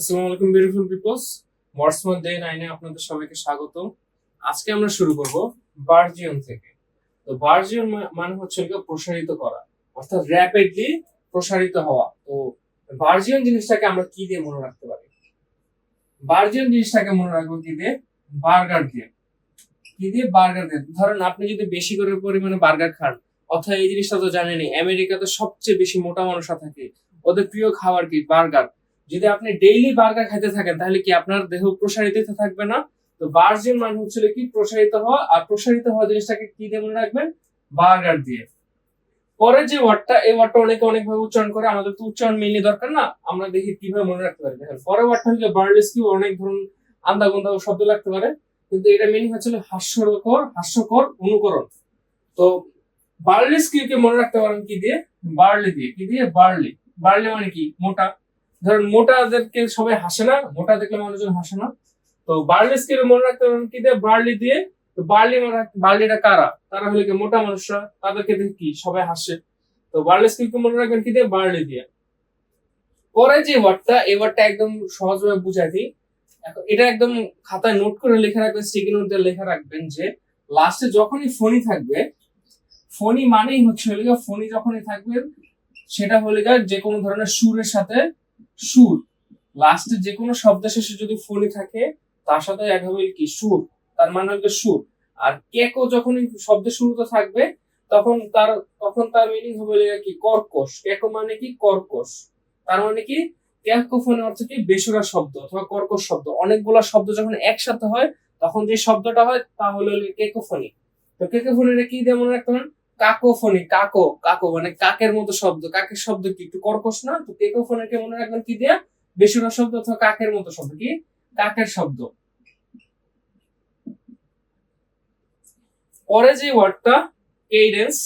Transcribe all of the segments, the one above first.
আসসালামু আলাইকুম beautiful people's. ওয়ার্ডসমার্ট day 9 এ আপনাদের সবাইকে স্বাগত। আজকে আমরা শুরু করব বার্জিয়ন থেকে। তো বার্জিয়ন মানে হচ্ছে প্রসারিত করা, অর্থাৎ র‍্যাপিডলি প্রসারিত হওয়া। তো বার্জিয়ন জিনিসটাকে আমরা কি দিয়ে মনে রাখতে পারি? বার্জিয়ন জিনিসটাকে মনে রাখবো কি দিয়ে? বার্গার দিয়ে। কি দিয়ে? বার্গার দিয়ে। ধরেন আপনি যদি বেশি করে পরিমাণে বার্গার খান, অথবা এই জিনিসটা তো জানেনই, আমেরিকাতে সবচেয়ে বেশি মোটা মানুষরা থাকে, ওদের প্রিয় খাবার কি? বার্গার। যদি আপনি ডেইলি বার্গার খেতে থাকেন তাহলে কি আপনার দেহ প্রসারিত থাকবে না? তো বার্জিয়ন মানে হচ্ছে কি প্রসারিত হওয়া, আর প্রসারিত হওয়া জিনিসটাকে কি দিয়ে মনে রাখবেন? বার্গার দিয়ে। পরে যে ওয়ার্ডটা, এই ওয়ার্ডটা অনেকে অনেকভাবে উচ্চারণ করে, আমাদের তো উচ্চারণ মেইনলি দরকার না, আমরা দেখি কিভাবে মনে রাখতে পারি। দেখেন পরের ওয়ার্ডটা হচ্ছে বার্লেস্কি, অনেক ধরুন আন্দাগোন্দা শব্দ লাগতে পারে, কিন্তু এটা মিনিং হচ্ছে হাস্যকর অনুকরণ। তো বার্লেস্কিকে মনে রাখতে পারেন কি দিয়ে? বার্লি দিয়ে। কি দিয়ে? বার্লি। বার্লি মানে কি? মোটা। ধরেন মোটাদেরকে সবাই হাসে না, মোটা দেখলে মানুষজন হাসে না। তো বার্লেস্কিকে মনে রাখতে পারেন কি দিয়ে? বার্লি দিয়ে। তো বার্লিটা কারা? তারা হলো কি মোটা মানুষরা, তাদেরকে দেখে কি সবাই হাসে। তো বার্লেস্কিকে মনে রাখবেন কি দিয়ে? বার্লি দিয়ে। পরে যে ওয়ার্ডটা, এই ওয়ার্ডটা একদম সহজভাবে বুঝাই দিই। এটা একদম খাতায় নোট করে লেখা রাখবেন, স্টিকি নোট দিয়ে লেখা রাখবেন যে লাস্টে যখনই ফনি থাকবে, ফনি মানেই হচ্ছে ফনি যখনই থাকবে সেটা হলে যে কোনো ধরনের সুরের সাথে সুর, লাস্টে যে কোনো শব্দের শেষে যদি ফনি থাকে তার সাথে এক হবে কি? সুর। তার মানে হলো সুর। আর কেকো যখনই শব্দের শুরুতে থাকবে তখন তার মিনিং হবে কি? কর্কশ। কেকো মানে কি? কর্কশ। তার মানে কি? ক্যাকোফোনি অর্থ কি? বেসুরা শব্দ অথবা কর্কশ শব্দ। অনেকগুলা শব্দ যখন একসাথে হয় তখন যে শব্দটা হয় তা হলো কেকোফোনি। তো কেকোফোনিটা কি দিয়ে মনে রাখতে পারেন? কাকোফোনি। কাকো মানে কাকের মতো শব্দ। কাকের শব্দ কি একটু কর্কশ না? তো কেকোফোনিকে মনে রাখবেন কি দিয়ে? বেসুরা শব্দ অথবা কাকের মতো শব্দ। কি? কাকের শব্দ। পরে যে ওয়ার্ডটা কেইডেন্স,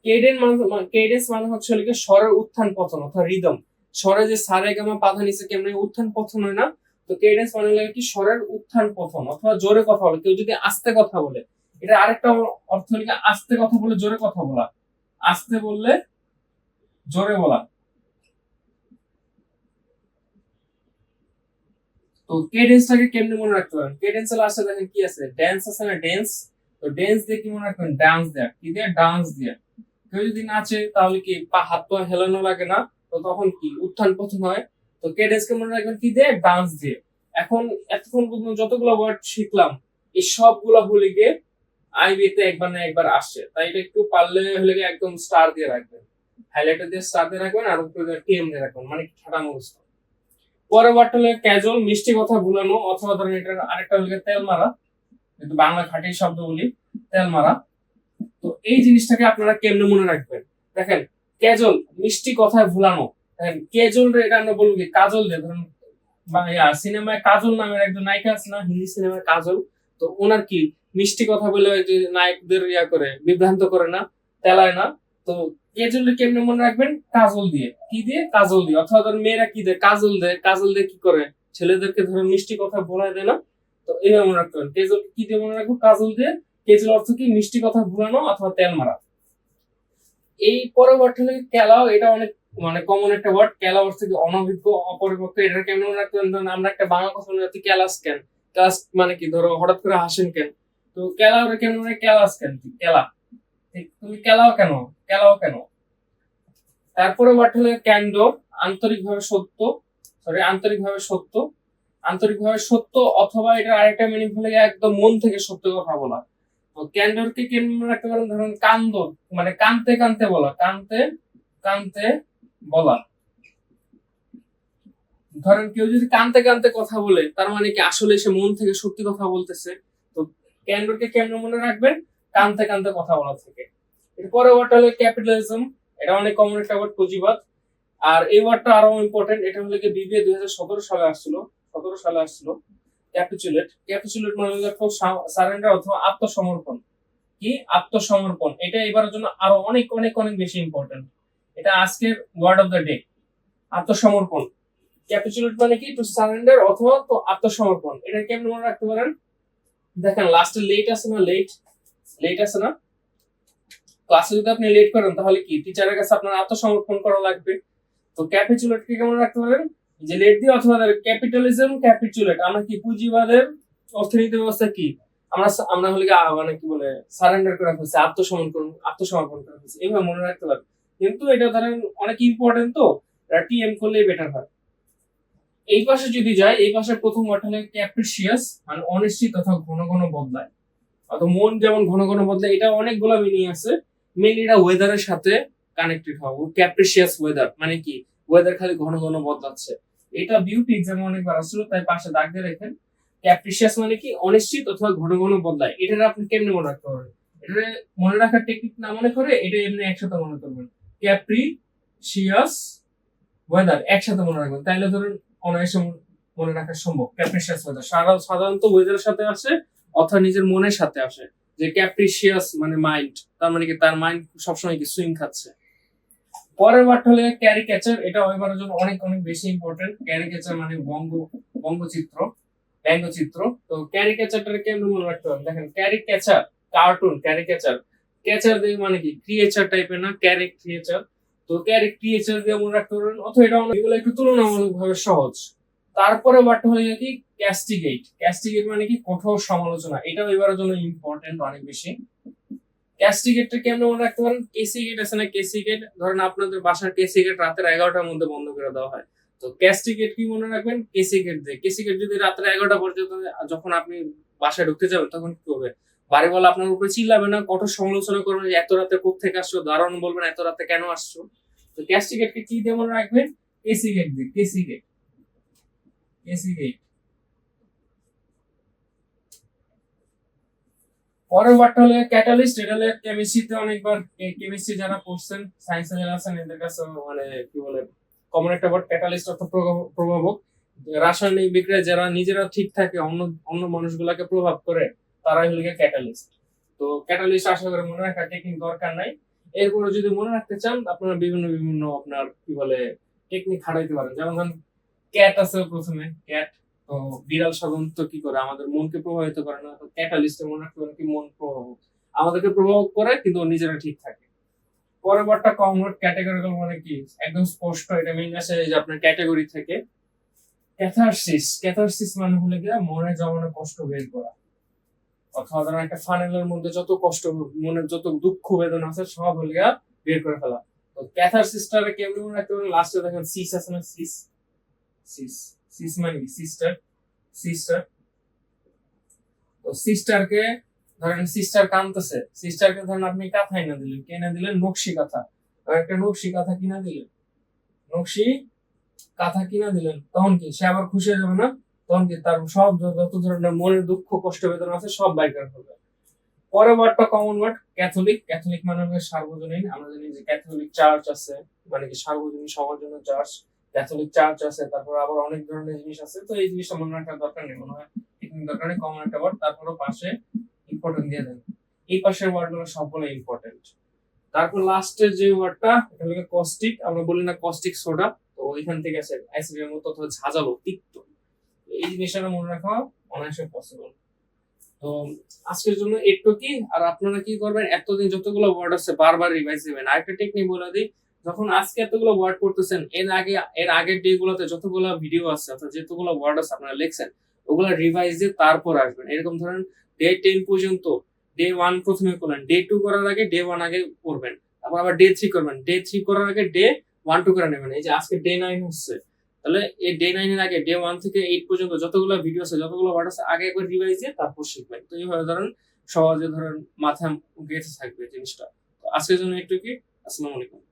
কেইডেন্স মানে হচ্ছে স্বরের উত্থান পতন অথবা রিদম। স্বরে যে সারে গামা পাধা নিচে কেমনে উত্থান পতন হয় না, তো কেইডেন্স মানে হলো কি স্বরের উত্থান পতন অথবা জোরে কথা বলে। কেউ যদি আস্তে কথা বলে, এটা আরেকটা অর্থ হলো আস্তে কথা বলে জোরে কথা বলা। আস্তে বললে জোরে বলা। তো কেডেন্সটাকে কেমনে মনে রাখতে পারেন? কেডেন্সের লাস্টে দেখেন কি আছে? ড্যান্স আছে না? ড্যান্স। তো ড্যান্স দিয়ে কি মনে রাখবেন? ডান্স দেয়া। কি দিয়ে? ডান্স দিয়ে। কেউ যদি নাচে তাহলে কি হাত পা হেলানো লাগে না? তো তখন কি উত্থান পতন হয়। তো কেডেন্সকে মনে রাখবেন কি দিয়ে? ডান্স দিয়ে। এখন এতক্ষণ পর্যন্ত যতগুলো ওয়ার্ড শিখলাম, এই সবগুলা হলে গিয়ে আইবিতে একবার না একবার আসছে, তাই এটা একটু পারলে হলে গিয়ে একদম স্টার দিয়ে রাখবেন, হাইলাইটার দিয়ে স্টার দিয়ে রাখবেন, আর উপরে টিএম দিয়ে রাখবেন, মানে ঠাটা মুখস্থ। পরের ওয়ার্ডটা হলো ক্যাজুয়াল, মিষ্টি কথা ভুলানো, অথবা ধরেন এটা আরেকটা হলো তেল মারা, কিন্তু বাংলা খাঁটি শব্দ বলি তেল মারা। তো এই জিনিসটাকে আপনারা কেমনে মনে রাখবেন? দেখেন ক্যাজল, মিষ্টি কথায় ভুলানো। দেখেন ক্যাজল এটা আমরা বলবো কি? কাজল দিয়ে। ধরুন সিনেমায় কাজল নামের একজন নায়িকা আছে না, হিন্দি সিনেমায় কাজল। তো ওনার কি মিষ্টি কথা বলে যে নায়কদের করে বিভ্রান্ত করে না, তেলায় না। তো ক্যাজল কেমনে মনে রাখবেন? কাজল দিয়ে। কি দিয়ে? কাজল দিয়ে। অথবা ধরুন মেয়েরা কি দেয়? কাজল দেয়। কাজল দিয়ে কি করে? ছেলেদেরকে ধরুন মিষ্টি কথা বলায় দেয় না। তো এইভাবে মনে রাখতে হবে। কেজল কি দিয়ে মনে রাখবো? কাজল দিয়ে। কেজল অর্থ কি? মিষ্টি কথা ভুলানো অথবা তেল মারা। এই পরের ওয়ার্ডটা হলো ক্যালাও, এটা অনেক মানে কমন একটা ওয়ার্ড। ক্যালা অর্থ কি? অনভিজ্ঞ, অপরিপক্ক। এটা কেমন মনে রাখতে পারেন? আমরা একটা বাংলা কথা বলে যাচ্ছি ক্যালাস কেন। ক্যালাস মানে কি? ধরো হঠাৎ করে হাসেন কেন? তো ক্যালাও কেমন মানে ক্যালাস কেন? ক্যালা, তুমি ক্যালাও কেন? ক্যালাও কেন? তারপরে ওয়ার্ড হলো ক্যান্ডোর, আন্তরিকভাবে সত্য। আন্তরিকভাবে সত্য। আন্তরিকভাবে সত্য, অথবা এটা আরেকটা মিনিং হলো একদম মন থেকে সত্য কথা বলা। তো ক্যান্ডোরকে কেমন মনে রাখতে পারেন? ধরুন কান্দর মানে কানতে কানতে বলা। কানতে কানতে বলা। ধরেন কেউ যদি কানতে কানতে কথা বলে, তার মানে কি আসলে সে মন থেকে সত্যি কথা বলতেছে। তো ক্যান্ডোরকে কেমন মনে রাখবেন? কানতে কানতে কথা বলা থেকে। এরপরে ওয়ার্ডটা হলো ক্যাপিটালিজম, এটা অনেক কমন একটা ওয়ার্ড, পুঁজিবাদ। আর এই ওয়ার্ডটা আরো ইম্পর্টেন্ট, এটা হলো কি বিবিএ 2017 সালে আসছিল। 17 সালে আসছিল। ক্যাপিচুলেট। ক্যাপিচুলেট মানে হলো সারেন্ডার অথবা আত্মসমর্পণ। কি? আত্মসমর্পণ। এটা এবারের জন্য আরো অনেক অনেক অনেক বেশি ইম্পর্টেন্ট। এটা আজকের ওয়ার্ড অফ দ্য ডে, আত্মসমর্পণ। ক্যাপিচুলেট মানে কি? টু সারেন্ডার অথবা তো আত্মসমর্পণ। এটা কেমন মনে রাখতে পারেন? দেখেন লাস্টে লেট আছে না? লেট আছে না? ক্লাসে যদি আপনি লেট করেন তাহলে কি টিচারের কাছে আপনার আত্মসমর্পণ করা লাগবে। তো ক্যাপিচুলেটকে কেমন রাখতে পারেন? যে লেট দিয়ে অথবা ক্যাপিটালিজম ক্যাপিচুলেট, আমরা কি পুঁজিবাদের অর্থনীতি ব্যবস্থা কি, আমরা হলে কি মানে কি বলে সারেন্ডার করে ফেলছি, আত্মসমর্পণ করে ফেলছি, এইভাবে মনে রাখতে পারবে। কিন্তু এটা ধরেন অনেক ইম্পর্টেন্ট, তো টিএম করলেই বেটার হয়। এই পাশে যদি যাই, এই পাশে প্রথম ওয়ার্ড হলো ক্যাপ্রিসিয়াস, মানে অনিশ্চিত অথবা ঘন ঘন বদলায়, অথবা মন যেমন ঘন ঘন বদলায়, এটা অনেকগুলো মিনিং আছে। মেনলি এটা ওয়েদারের সাথে কানেক্টেড হবে। ক্যাপ্রিসিয়াস ওয়েদার মানে কি, ওয়েদার খালি ঘন ঘন বদলাচ্ছে। এটা বিউটি এক্সামে অনেকবার আসছিল, তাই পাশে দাগ দিয়ে রেখেন। ক্যাপ্রিসিয়াস মানে কি অনিশ্চিত অথবা ঘন ঘন বদলায়। এটা আপনি কেমনে মনে রাখতে পারবেন, এটা মনে রাখার টেকনিক না মনে করে এটা এমনি একসাথে মনে করবেন, ক্যাপ্রিসিয়াস ওয়েদার একসাথে মনে রাখবেন, তাইলে ধরেন অনায়াসে মনে রাখা সম্ভব। ক্যাপ্রিসিয়াস ওয়েদার সাধারণত ওয়েদারের সাথে আসে অথবা নিজের মনের সাথে আসে। যে ক্যাপ্রিসিয়াস মানে মাইন্ড, তার মানে কি তার মাইন্ড সবসময় কি সুইং খাচ্ছে। পরের ওয়ার্ড হলো ক্যারিকেচার, এটা ওয়েবারের জন্য অনেক অনেক বেশি ইম্পর্টেন্ট। ক্যারিকেচার মানে বঙ্গচিত্র, ব্যঙ্গচিত্র। তো ক্যারিকেচারটাকে কেমন মনে রাখতে হবে, দেখেন ক্যারিকেচার কার্টুন, ক্যারিকেচার ক্যাচার দিয়ে মানে কি ক্রিয়েচার টাইপের না, ক্যারিকেচার। তো ক্যারিকেচার দিয়ে মনে রাখতে পারবেন, অথবা এটা এগুলো একটু তুলনামূলকভাবে সহজ। তারপরে ওয়ার্ডটা হলো কি ক্যাস্টিগেট, ক্যাস্টিগেট মানে কি কঠোর সমালোচনা, এটাও এবারের জন্য ইম্পর্টেন্ট অনেক বেশি। ক্যাস্টিগেটটা কেমন মনে রাখতে পারেন, কেসি গেট আছে না, কেসি গেট, ধরেন আপনাদের বাসার কেসি গেট রাতের 11টার মধ্যে বন্ধ করে দেওয়া হয়, তো ক্যাস্টিগেট কি মনে রাখবেন, কেসি গেট দিয়ে। কেসি গেট যদি রাতের 11টা পর্যন্ত যখন আপনি বাসায় ঢুকতে যাবেন তখন কি করবে, বাড়িওয়ালা আপনার উপরে চিল্লাবে না, কঠোর সমালোচনা করবেন যে এত রাতে কোত্থেকে আসছো, দারুণ বলবেন এত রাতে কেন আসছো। তো ক্যাস্টিগেটকে কি দিয়ে মনে রাখবেন, কেসি গেট দিয়ে, কেসি গেট, কেসি গেট। পরের ওয়ার্ডটা হলো ক্যাটালিস্ট, এটা হলো কেমিস্ট্রিতে অনেকবার, কেমিস্ট্রি যারা পড়ছেন, সায়েন্সে যারা আছেন এদের কাছে মানে কি বলে কমন একটা ওয়ার্ড ক্যাটালিস্ট, অর্থ প্রভাবক। রাসায়নিক বিক্রিয়া যারা নিজেরা ঠিক থাকে অন্য অন্য মানুষগুলাকে প্রভাব করে, তারাই হলো ক্যাটালিস্ট। তো ক্যাটালিস্ট আশা করে মনে রাখার টেকনিক দরকার নাই। এরপরে যদি মনে রাখতে চান আপনারা বিভিন্ন বিভিন্ন আপনার কি বলে টেকনিক খাটাইতে পারেন। যেমন ধরুন ক্যাট আছে প্রথমে, ক্যাট। তো বিড়াল সাধারণত কি করে আমাদের মনকে প্রভাবিত করে না, তো ক্যাটালিস্টে মনে রাখতে পারেন কি মন প্রভাবক, আমাদেরকে প্রভাব করে কিন্তু নিজেরা ঠিক থাকে। পরের ওয়ার্ডটা কমন ক্যাটাগরিক্যাল মানে কি একদম স্পষ্ট, এটা মেইন আসে যে আপনার ক্যাটাগরি থেকে। ক্যাথারসিস, ক্যাথারসিস মানে হলো গিয়ে মনে জমানো কষ্ট বের করা, অথবা ধরেন একটা ফানেলের মধ্যে যত কষ্ট, মনের যত দুঃখ বেদনা আছে সব হলো গিয়ে বের করে ফেলা। তো ক্যাথারসিসটারে কেমন মনে রাখতে পারেন, লাস্টে দেখেন সিস আছে না, সিস, সিস, সিস মানে কি সিস্টার, সিস্টার। তো সিস্টারকে ধরেন সিস্টার কাঁদতেছে, সিস্টারকে ধরেন আপনি কাঁথাই না দিলেন, কে না দিলেন, নকশি কাঁথা। একটা নকশি কাঁথা কিনা দিলেন, নকশি কাঁথা কিনা দিলেন, তখন কি সে আবার খুশি হয়ে যাবে না, তখন কি তার সব যত ধরনের মনের দুঃখ কষ্ট বেদনা আছে সব বাইর করে ফেলবে। পরের ওয়ার্ডটা কমন ওয়ার্ড ক্যাথলিক, ক্যাথলিক মানে হলো সার্বজনীন। আমরা জানি যে ক্যাথলিক চার্চ আছে, মানে কি সার্বজনীন সবার জন্য চার্চ, ক্যাথলিক চার্চ আছে। তারপর আবার অনেক ধরনের জিনিস আছে, তো এই জিনিসটা মনে রাখার দরকার নেই, মনে হয় টেকনিক দরকার নেই, কমন একটা ওয়ার্ড। তারপরে পাশে ইম্পর্টেন্ট দিয়ে দেন, এই পাশের ওয়ার্ডগুলো সবগুলো ইম্পর্টেন্ট। তারপর লাস্টের যে ওয়ার্ডটা এটা হলো কস্টিক, আমরা বলি না কস্টিক সোডা, তো ওইখান থেকে আছে অ্যাসিডের মতো অথবা ঝাঁঝালো তিক্ত। এই জিনিসটা মনে রাখা অনায়াসে পসিবল। তো আজকের জন্য একটু কি, আর আপনারা কি করবেন, এতদিন যতগুলো ওয়ার্ড আছে বারবার রিভাইজ দিবেন। আরেকটা টেকনিক বলে দিই, যখন আজকে এতগুলো ওয়ার্ড করতেছেন, এর আগের ডে গুলোতে যতগুলো ভিডিও আছে অর্থাৎ যতগুলো ওয়ার্ড আছে আপনারা লিখছেন, ওগুলো রিভাইজ দিয়ে তারপর আসবেন। এরকম ধরেন ডে 10 পর্যন্ত ডে 1 প্রথমে করলেন, ডে 2 করার আগে ডে 1 আগে করবেন, তারপর আবার ডে 3 করবেন, ডে 3 করার আগে ডে 1 2 করে নেবেন। এই যে আজকে ডে 9 হচ্ছে, তাহলে এই ডে 9 এর আগে ডে 1 থেকে 8 পর্যন্ত যতগুলো ভিডিও আছে, যতগুলো ওয়ার্ড আছে আগে একবার রিভাইজ দিয়ে তারপর শিখবেন। তো এইভাবে ধরেন সহজে ধরেন মাথায় গেঁথে থাকবে জিনিসটা। তো আজকের জন্য একটু কি, আসসালামু আলাইকুম।